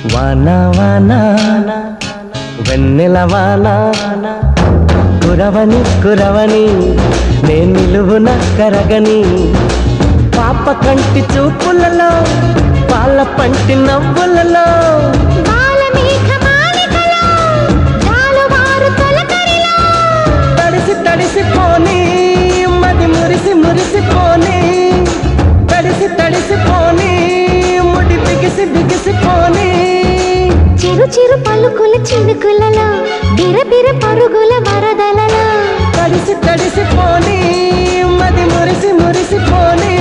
వానా వానా వెన్నెల వానా కురవని కురవని నే నిలువున కరగని పాప కంటి చూపులలో పాల పంటి నవ్వులలో తడిసి తడిసి పోని మది మురిసి మురిసి పోని తడిసి తడిసి పోని ముడి బిగిసి బిగిసి పోని చిరు చిరు పలుకుల చినుకులలో బిరబిర పరుగుల వరదలలో తడిసి తడిసి పోని మది మురిసి మురిసి పోని